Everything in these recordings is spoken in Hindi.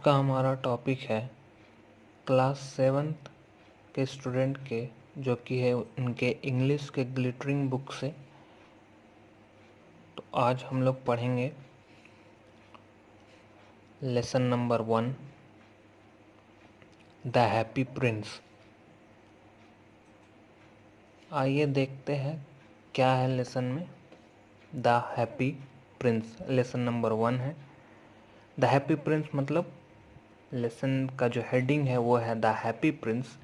का हमारा टॉपिक है क्लास 7th के स्टूडेंट के, जो कि है उनके इंग्लिश के ग्लिटरिंग बुक से। तो आज हम लोग पढ़ेंगे lesson number 1, the happy Prince. आइए देखते हैं क्या है लेसन में। The happy Prince lesson number 1 है। द हैप्पी प्रिंस मतलब लेसन का जो हेडिंग है वो है द हैप्पी प्रिंस,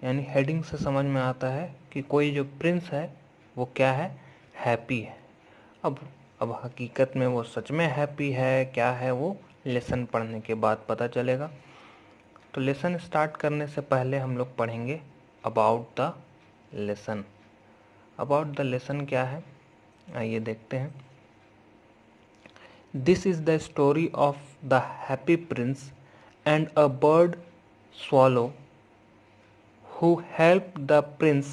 यानी हेडिंग से समझ में आता है कि कोई जो प्रिंस है वो क्या है, हैप्पी है। अब हकीकत में वो सच में हैप्पी है क्या है, वो लेसन पढ़ने के बाद पता चलेगा। तो लेसन स्टार्ट करने से पहले हम लोग पढ़ेंगे about the lesson. About the lesson क्या है, आइए देखते हैं। This is the story of the happy prince and a bird swallow who helped the prince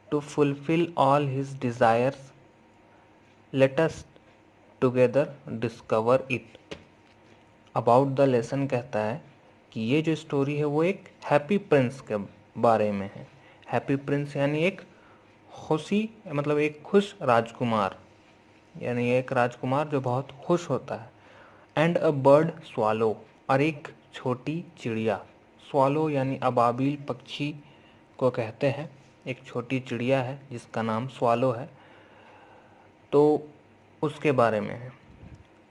to fulfill all his desires. Let us together discover it. About the lesson कहता है कि ये जो स्टोरी है वो एक हैप्पी प्रिंस के बारे में है। हैप्पी प्रिंस यानी एक खुशी, मतलब एक खुश राजकुमार, यानी एक राजकुमार जो बहुत खुश होता है। एंड अ बर्ड स्वालो, और एक छोटी चिड़िया। स्वालो यानी अबाबिल पक्षी को कहते हैं। एक छोटी चिड़िया है जिसका नाम स्वालो है। तो उसके बारे में है,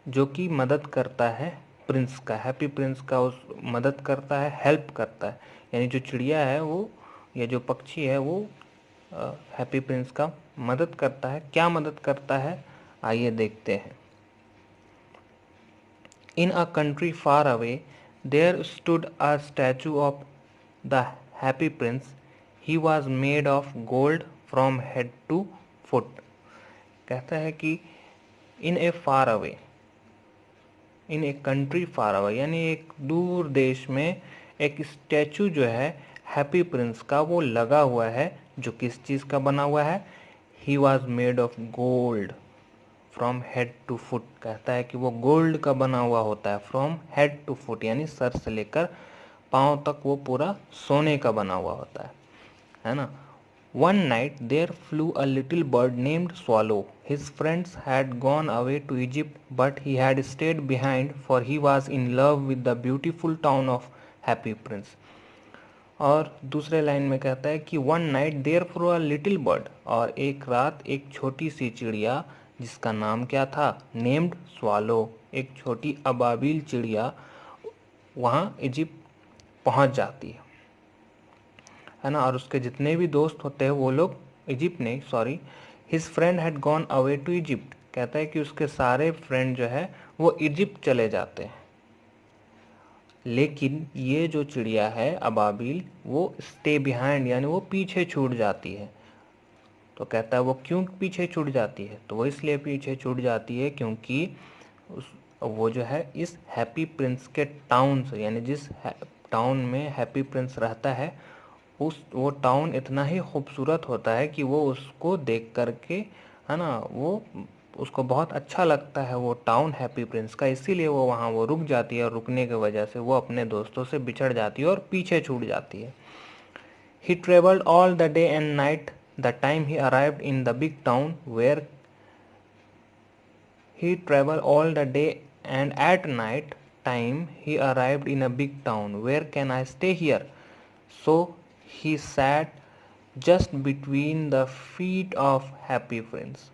जो कि मदद करता है प्रिंस का, हैप्पी प्रिंस का उस मदद करता है, हेल्प करता है। यानी जो चिड़िया है वो, या जो पक्षी है वो हैप्पी प्रिंस का मदद करता है। क्या मदद करता है, आइए देखते हैं। In a country far away, there stood a statue of the happy prince. He was made of gold from head to foot. कहता है कि in a far away, in a country far away, यानी एक दूर देश में एक स्टैचू जो है हैप्पी प्रिंस का वो लगा हुआ है, जो किस चीज़ का बना हुआ है। He was made of gold from head to foot, कहता है कि वो गोल्ड का बना हुआ होता है। फ्रॉम हेड टू फुट यानी सर से लेकर पाँव तक वो पूरा सोने का बना हुआ होता है ना। One night there flew a little bird named swallow. His friends had gone away to Egypt but he had stayed behind for he was in love with the beautiful town of Happy Prince. और दूसरे लाइन में कहता है कि one night there flew a little bird, और एक रात एक छोटी सी चिड़िया जिसका नाम क्या था, नेम्ड स्वालो, एक छोटी अबाबिल चिड़िया वहाँ इजिप्ट पहुँच जाती है ना। और उसके जितने भी दोस्त होते हैं वो लोग इजिप्ट नहीं, sorry, his friend had gone away to Egypt, कहता है कि उसके सारे फ्रेंड जो है वो इजिप्ट चले जाते हैं। लेकिन ये जो चिड़िया है अबाबिल, वो स्टे बिहाइंड यानी वो पीछे छूट जाती है। तो कहता है वो क्यों पीछे छूट जाती है, तो वो इसलिए पीछे छूट जाती है क्योंकि वो जो है इस हैप्पी प्रिंस के टाउन से, यानी जिस टाउन में हैप्पी प्रिंस रहता है वो टाउन इतना ही खूबसूरत होता है कि वो उसको देख करके, है ना, वो उसको बहुत अच्छा लगता है वो टाउन हैप्पी प्रिंस का। इसीलिए वो वहाँ वो रुक जाती है, और रुकने की वजह से वो अपने दोस्तों से बिछड़ जाती है और पीछे छूट जाती है। He traveled all the day and night. The time he arrived in the big town where he traveled all the day and at night time he arrived in a big town. Where can I stay here? So he sat just between the feet of happy friends.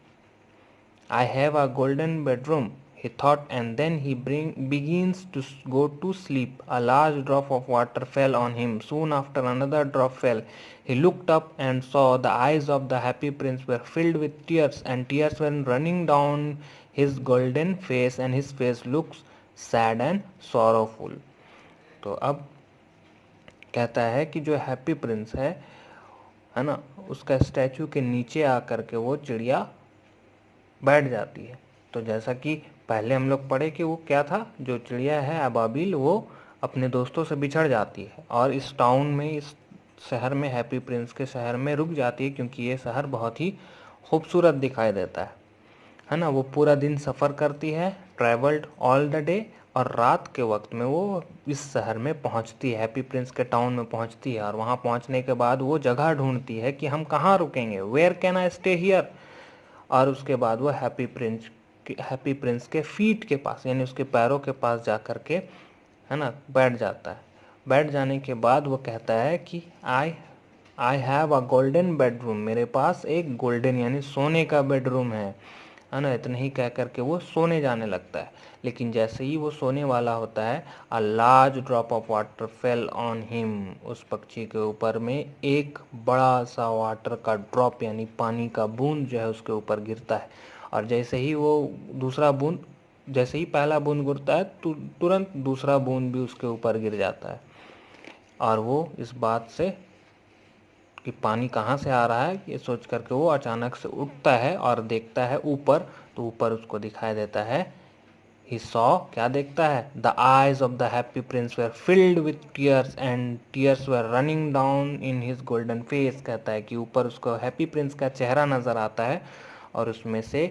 I have a golden bedroom, he thought, and then he begins to go to sleep. A large drop of water fell on him. Soon after another drop fell. He looked up and saw the eyes of the happy prince were filled with tears, and tears were running down his golden face, and his face looks sad and sorrowful. तो अब कहता है कि जो हैप्पी प्रिंस है ना, उसका स्टैचू के नीचे आकर के वो चिड़िया बैठ जाती है। तो जैसा कि पहले हम लोग पढ़े कि वो क्या था, जो चिड़िया है अबाबिल, वो अपने दोस्तों से बिछड़ जाती है और इस टाउन में, इस शहर में, हैप्पी प्रिंस के शहर में रुक जाती है, क्योंकि ये शहर बहुत ही खूबसूरत दिखाई देता है ना। वो पूरा दिन सफ़र करती है, ट्रैवल्ड ऑल द डे, और रात के वक्त में वो इस शहर में पहुंचती है, हैप्पी प्रिंस के टाउन में पहुंचती है। और वहां पहुंचने के बाद वो जगह ढूंढती है कि हम कहाँ रुकेंगे, where can I stay here. और उसके बाद वो हैप्पी प्रिंस के फीट के पास, यानी उसके पैरों के पास जा कर के, है ना, बैठ जाता है। बैठ जाने के बाद वो कहता है कि I I have a golden bedroom, मेरे पास एक गोल्डन यानी सोने का बेडरूम है ना। इतना ही कह करके वो सोने जाने लगता है। लेकिन जैसे ही वो सोने वाला होता है, a large drop of water fell on him, उस पक्षी के ऊपर में एक बड़ा सा वाटर का ड्रॉप यानी पानी का बूंद जो है उसके ऊपर गिरता है। और जैसे ही वो दूसरा बूंद, जैसे ही पहला बूंद गिरता है तुरंत दूसरा बूंद भी उसके ऊपर गिर जाता है। और वो इस बात से कि पानी कहाँ से आ रहा है ये सोच करके वो अचानक से उठता है और देखता है ऊपर, तो ऊपर उसको दिखाई देता है, ही सॉ, क्या देखता है, the eyes of the happy prince were filled with tears and tears were running down in his golden face. कहता है कि ऊपर उसको हैप्पी प्रिंस का चेहरा नजर आता है और उसमें से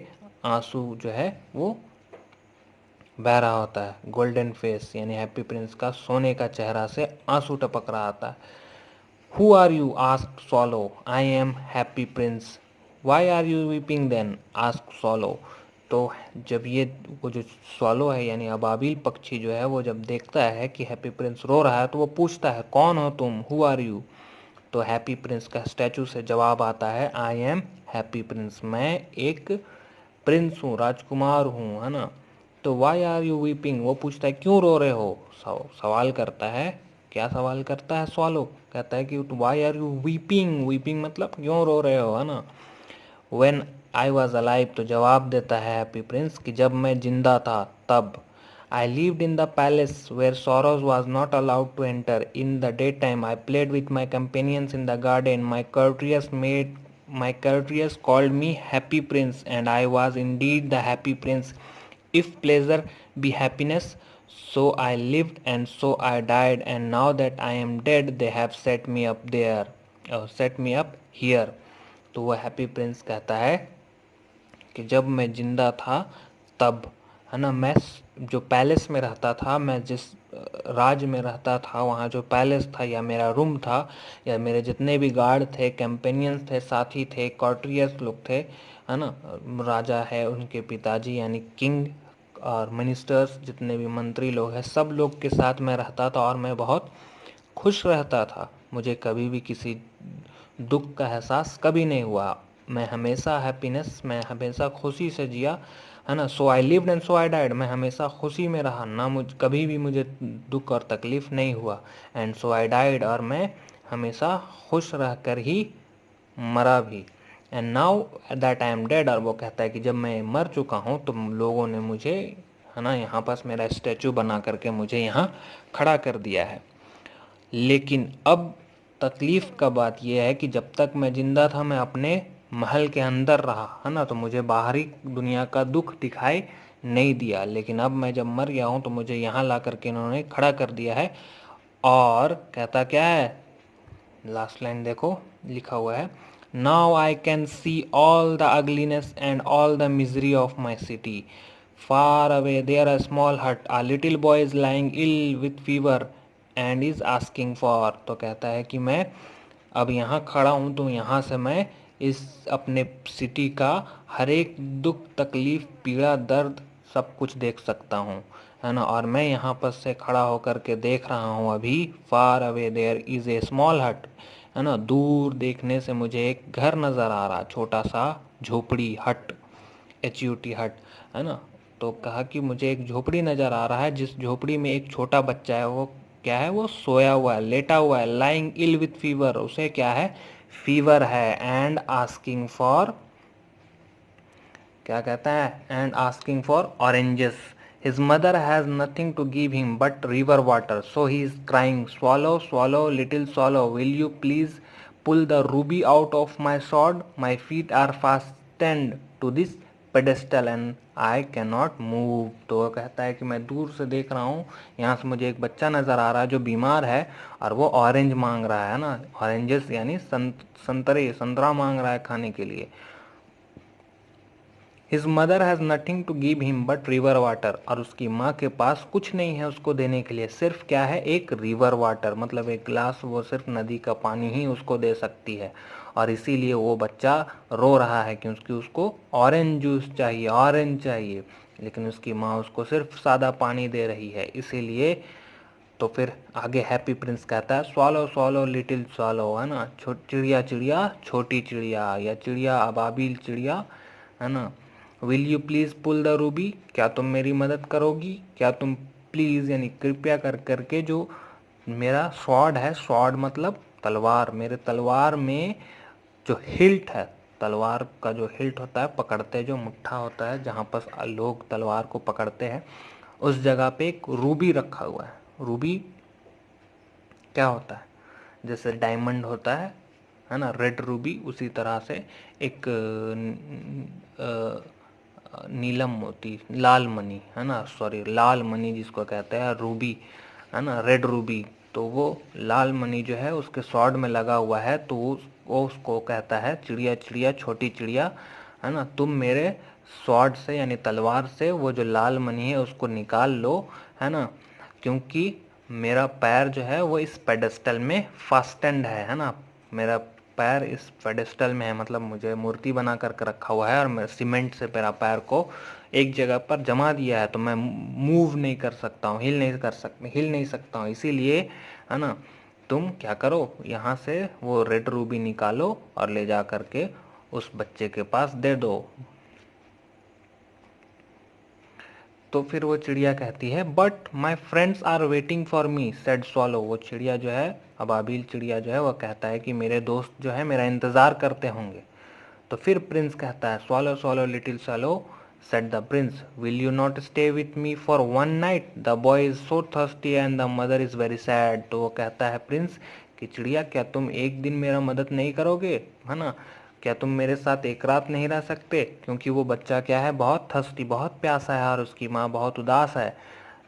आंसू जो है वो बह रहा होता है। गोल्डन फेस यानी हैप्पी प्रिंस का सोने का चेहरा से आंसू टपक रहा था। Who are you? asked Swallow. I am Happy Prince. Why are you weeping then? asked Swallow. तो जब ये वो जो स्वालो है यानी अबाबिल पक्षी जो है वो जब देखता है कि हैप्पी प्रिंस रो रहा है तो वो पूछता है, कौन हो तुम, हु आर यू। तो हैप्पी प्रिंस का स्टैचू से जवाब आता है, आई एम हैप्पी प्रिंस, मैं एक प्रिंस हूँ, राजकुमार हूँ, है ना। तो वाई आर यू वीपिंग, वो पूछता है क्यों रो रहे हो, सवाल करता है। क्या सवाल करता है स्वालो, कहता है कि why are you weeping, weeping मतलब क्यों रो रहे हो, है ना। व्हेन आई वॉज अलाइव, तो जवाब देता है हैप्पी प्रिंस कि जब मैं जिंदा था तब। I lived in the palace where sorrows was not allowed to enter. In the daytime, I played with my companions in the garden. My courtiers called me Happy Prince, and I was indeed the Happy Prince. If pleasure be happiness, so I lived and so I died. And now that I am dead, they have set me up there, set me up here. तो वह हैप्पी प्रिंस कहता है कि जब मैं जिंदा था तब, है ना, मैं जो पैलेस में रहता था, मैं जिस राज्य में रहता था, वहाँ जो पैलेस था या मेरा रूम था या मेरे जितने भी गार्ड थे, कैंपेनियंस थे, साथी थे, कॉर्टियर्स लोग थे, है ना, राजा है उनके पिताजी यानी किंग, और मिनिस्टर्स जितने भी मंत्री लोग हैं, सब लोग के साथ मैं रहता था और मैं बहुत खुश रहता था। मुझे कभी भी किसी दुख का एहसास कभी नहीं हुआ। मैं हमेशा हैप्पीनेस, मैं हमेशा खुशी से जिया, है ना। So I lived and so I died, मैं हमेशा खुशी में रहा, ना कभी भी मुझे दुख और तकलीफ नहीं हुआ। एंड सो आई डाइड, और मैं हमेशा खुश रह कर ही मरा भी। And now that I am dead, और वो कहता है कि जब मैं मर चुका हूँ तो लोगों ने मुझे, है ना, यहाँ पास मेरा स्टैचू बना करके मुझे यहाँ खड़ा कर दिया है। लेकिन अब तकलीफ का बात यह है कि जब तक मैं जिंदा था मैं अपने महल के अंदर रहा, है ना, तो मुझे बाहरी दुनिया का दुख दिखाई नहीं दिया। लेकिन अब मैं जब मर गया हूँ तो मुझे यहाँ ला करके इन्होंने खड़ा कर दिया है। और कहता क्या है, लास्ट लाइन देखो लिखा हुआ है, now I can see all the ugliness and all the misery of my city. Far away there a small hut, a little boy is lying ill with fever and is asking for. तो कहता है कि मैं अब यहाँ खड़ा हूँ तो यहाँ से मैं इस अपने सिटी का हर एक दुख, तकलीफ, पीड़ा, दर्द सब कुछ देख सकता हूँ, है ना। और मैं यहाँ पर से खड़ा होकर के देख रहा हूँ अभी, far away there is a small hut, है ना, दूर देखने से मुझे एक घर नज़र आ रहा, छोटा सा झोपड़ी, हट, HUT हट, है ना। तो कहा कि मुझे एक झोपड़ी नज़र आ रहा है, जिस झोपड़ी में एक छोटा बच्चा है, वो क्या है, वो सोया हुआ है, लेटा हुआ है, लाइंग इल विथ फीवर, उसे क्या है, फीवर है। एंड आस्किंग फॉर, क्या कहता है, and asking for oranges. His mother has nothing to give him but river water, so he is crying, swallow swallow little swallow, will you please pull the ruby out of my sword, my feet are fastened to this pedestal and I can not move. तो वो कहता है कि मैं दूर से देख रहा हूँ, यहाँ से मुझे एक बच्चा नज़र आ रहा है जो बीमार है और वो ऑरेंज मांग रहा है ना, ऑरेंजेस यानी संतरा मांग रहा है खाने के लिए। His mother has nothing to give him but river water, और उसकी माँ के पास कुछ नहीं है उसको देने के लिए, सिर्फ क्या है, एक रिवर वाटर, मतलब एक गिलास, वो सिर्फ नदी का पानी ही उसको दे सकती है। और इसीलिए वो बच्चा रो रहा है क्योंकि उसको ऑरेंज जूस चाहिए, ऑरेंज चाहिए, लेकिन उसकी माँ उसको सिर्फ सादा पानी दे रही है, इसीलिए। तो फिर आगे हैप्पी प्रिंस कहता है स्वालो स्वालो लिटिल स्वालो, है ना, चिड़िया चिड़िया छोटी चिड़िया, या चिड़िया अबाबिल चिड़िया, है ना। Will you please pull the ruby, क्या तुम मेरी मदद करोगी, क्या तुम प्लीज़ यानी कृपया कर करके जो मेरा स्वॉर्ड है, स्वॉर्ड मतलब तलवार, मेरे तलवार में जो हिल्ट है, तलवार का जो हिल्ट होता है, पकड़ते जो मुट्ठा होता है जहाँ पर लोग तलवार को पकड़ते हैं, उस जगह पे एक रूबी रखा हुआ है। रूबी क्या होता है, जैसे डायमंड होता है ना, रेड रूबी, उसी तरह से एक नीलम मोती, लाल मणि, है ना, सॉरी लाल मणि जिसको कहते हैं रूबी, है ना, रेड रूबी, तो वो लाल मणि जो है उसके स्वॉर्ड में लगा हुआ है, तो वो उसको कहता है चिड़िया चिड़िया छोटी चिड़िया, है ना, तुम मेरे स्वॉर्ड से यानी तलवार से वो जो लाल मणि है उसको निकाल लो, है ना, क्योंकि मेरा पैर जो है वो इस पेडेस्टल में फास्टेंड है ना, मेरा पैर इस पेडेस्टल में है, मतलब मुझे मूर्ति बना कर रखा हुआ है, और मैं सीमेंट से मेरा पैर को एक जगह पर जमा दिया है, तो मैं मूव नहीं कर सकता हूँ, हिल नहीं सकता हूँ, इसीलिए, है ना, तुम क्या करो, यहाँ से वो रेड रूबी निकालो और ले जा करके उस बच्चे के पास दे दो। तो फिर वो चिड़िया कहती है but my friends are waiting for me said swallow, वो चिड़िया जो है, अबाबिल चिड़िया जो है, वो कहता है कि मेरे दोस्त जो है मेरा इंतज़ार करते होंगे। तो फिर प्रिंस कहता है swallow swallow little swallow said the Prince will you not stay with me for one night, the boy is so thirsty and the mother is very sad. तो वो कहता है प्रिंस कि चिड़िया क्या तुम एक दिन मेरा मदद नहीं करोगे, है ना, क्या तुम मेरे साथ एक रात नहीं रह सकते, क्योंकि वो बच्चा क्या है, बहुत थर्स्टी, बहुत प्यासा है, और उसकी माँ बहुत उदास है।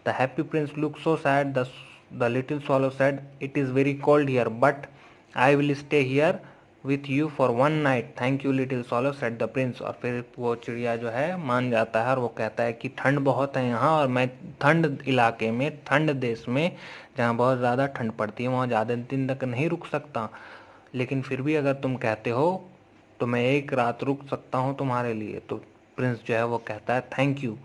The happy Prince look so sad, the little swallow said it is very cold here but I will stay here with you for one night, thank you little swallow said the prince। और फिर वो चिड़िया जो है मान जाता है और वो कहता है कि ठंड बहुत है यहाँ, और मैं ठंड इलाके में, ठंड देश में जहाँ बहुत ज़्यादा ठंड पड़ती है, वहाँ ज़्यादा दिन तक नहीं रुक सकता, लेकिन फिर भी अगर तुम कहते हो तो मैं एक रात रुक सकता हूँ तुम्हारे लिए। तो प्रिंस जो है वो कहता है thank you.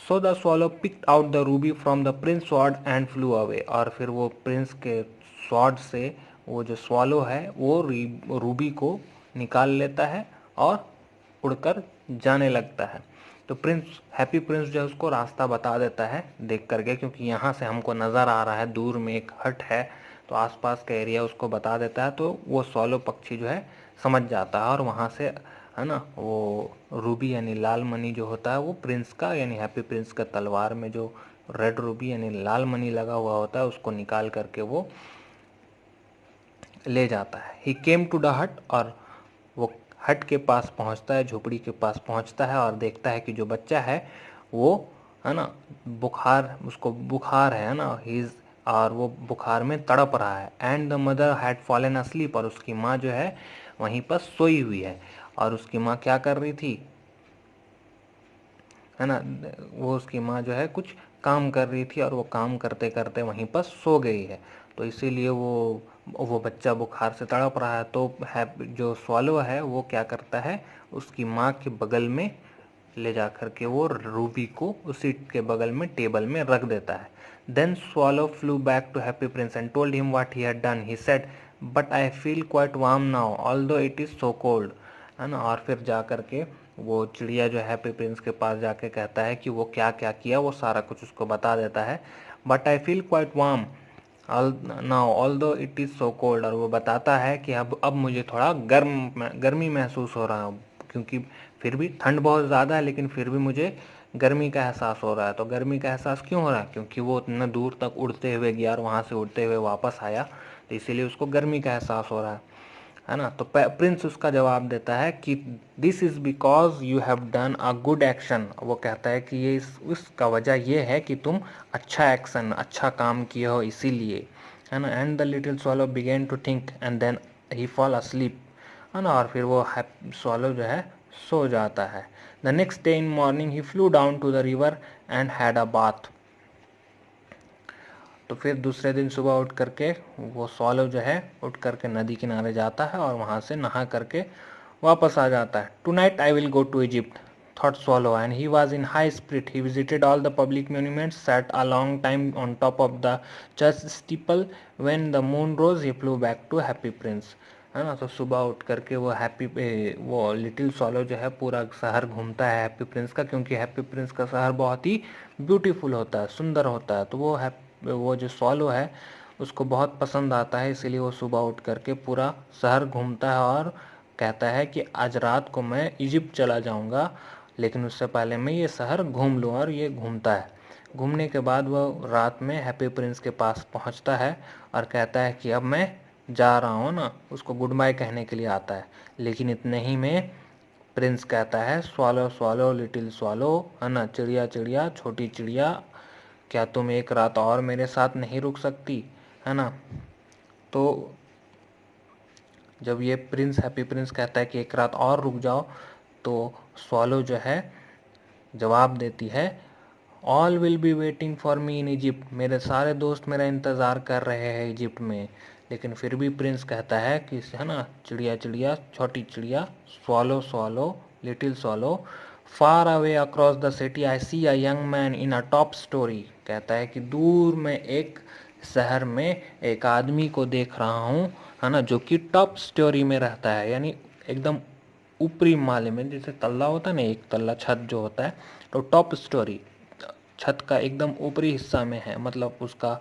So the swallow picked out the Ruby from the Prince sword and flu away, और फिर वो प्रिंस के स्वॉर्ड से वो जो स्वॉलो है वो रूबी को निकाल लेता है और उड़कर जाने लगता है। तो प्रिंस, हैप्पी प्रिंस जो है उसको रास्ता बता देता है देख करके, क्योंकि यहाँ से हमको नज़र आ रहा है दूर में एक हट है, तो आसपास का एरिया उसको बता देता है, तो वो स्वॉलो पक्षी जो है समझ जाता है, और वहाँ से, है ना, वो रूबी यानी लाल मणि जो होता है वो प्रिंस का यानी हैप्पी प्रिंस का तलवार में जो रेड रूबी यानी लाल मणि लगा हुआ होता है उसको निकाल करके वो ले जाता है। ही केम टू द हट, और वो हट के पास पहुंचता है, झोपड़ी के पास पहुंचता है और देखता है कि जो बच्चा है वो, है ना, बुखार, उसको बुखार है ना, ही और वो बुखार में तड़प रहा है। And the mother had fallen asleep, और उसकी माँ जो है वहीं पर सोई हुई है, और उसकी माँ क्या कर रही थी, है ना, वो उसकी माँ जो है कुछ काम कर रही थी, और वो काम करते करते वहीं पर सो गई है, तो इसीलिए वो बच्चा बुखार से तड़प रहा है। तो है जो स्वॉलो है वो क्या करता है, उसकी माँ के बगल में ले जा कर के वो रूबी को उसी के बगल में टेबल में रख देता है। Then swallow flew back to happy prince and told him what he had done. He said but I feel quite warm now although it is so cold, है ना। और फिर जा कर के वो चिड़िया जो हैप्पी प्रिंस के पास जाके कहता है कि वो क्या क्या किया, वो सारा कुछ उसको बता देता है। But I feel quite warm now although it is so cold, और वो बताता है कि अब मुझे थोड़ा गर्मी महसूस हो रहा है, क्योंकि फिर भी ठंड बहुत ज़्यादा है लेकिन फिर भी मुझे गर्मी का एहसास हो रहा है। तो गर्मी का एहसास क्यों हो रहा है, क्योंकि वो इतना दूर तक उड़ते हुए गया और वहाँ से उड़ते हुए वापस आया, तो इसीलिए उसको गर्मी का एहसास हो रहा है ना। तो प्रिंस उसका जवाब देता है कि this is because you have done a good action. वो कहता है कि ये इसका वजह ये है कि तुम अच्छा एक्शन, अच्छा काम किए हो, इसीलिए, है ना। And the little swallow began to think and then he fall asleep, है ना। और फिर वो स्वॉलो जो है सो जाता है। The next day in morning he flew down to the river and had a bath. तो फिर दूसरे दिन सुबह उठ करके वो स्वॉलो जो है उठ करके नदी किनारे जाता है और वहाँ से नहा करके वापस आ जाता है। Tonight I will go to Egypt thought Swallow, and he was in high spirit. He visited all the public monuments, sat a long time on top of the church steeple. When the moon rose, he flew back to Happy Prince. है ना। तो सुबह उठ करके वो लिटिल सॉलो जो है पूरा शहर घूमता है हैप्पी प्रिंस का, क्योंकि हैप्पी प्रिंस का शहर बहुत ही ब्यूटीफुल होता है, सुंदर होता है। तो वो जो सॉलो है उसको बहुत पसंद आता है, इसीलिए वो सुबह उठ करके पूरा शहर घूमता है और कहता है कि आज रात को मैं इजिप्ट चला जाऊंगा, लेकिन उससे पहले मैं ये शहर घूम लूँ। और ये घूमता है। घूमने के बाद वह रात में हैप्पी प्रिंस के पास पहुंचता है और कहता है कि अब मैं जा रहा हूँ ना, उसको गुड बाय कहने के लिए आता है। लेकिन इतने ही में प्रिंस कहता है, स्वालो स्वालो लिटिल स्वालो, है ना, चिड़िया चिड़िया छोटी चिड़िया, क्या तुम एक रात और मेरे साथ नहीं रुक सकती, है ना। तो जब ये हैप्पी प्रिंस कहता है कि एक रात और रुक जाओ, तो स्वॉलो जो है जवाब देती है, all will be waiting for me in Egypt, मेरे सारे दोस्त मेरा इंतज़ार कर रहे हैं इजिप्ट में। लेकिन फिर भी प्रिंस कहता है कि, है ना, चिड़िया चिड़िया छोटी चिड़िया, swallow swallow little swallow, far away across the city I see a young man in a top story. कहता है कि दूर में एक शहर में एक आदमी को देख रहा हूँ, है ना, जो कि टॉप स्टोरी में रहता है, यानी एकदम ऊपरी माले में। जैसे तल्ला होता है ना, एक तल्ला छत जो होता है, तो टॉप स्टोरी छत का एकदम ऊपरी हिस्सा में है, मतलब उसका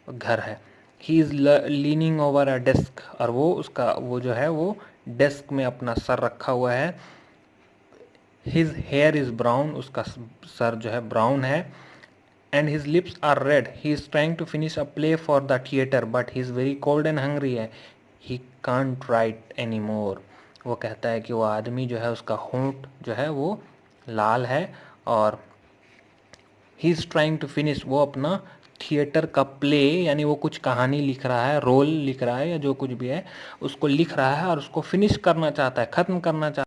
घर है। He is leaning over a desk, और वो जो है वो डेस्क में अपना सर रखा हुआ है। हिज हेयर इज ब्राउन, उसका सर जो है ब्राउन है। And his lips are red, he is trying to finish a play for the theatre but he is very cold and hungry है, he can't write any more. वो कहता है कि वो आदमी जो है उसका होंठ जो है वो लाल है, और he is trying to finish, वो अपना थिएटर का प्ले, यानी वो कुछ कहानी लिख रहा है, रोल लिख रहा है या जो कुछ भी है उसको लिख रहा है और उसको फिनिश करना चाहता है, खत्म करना चाहता है।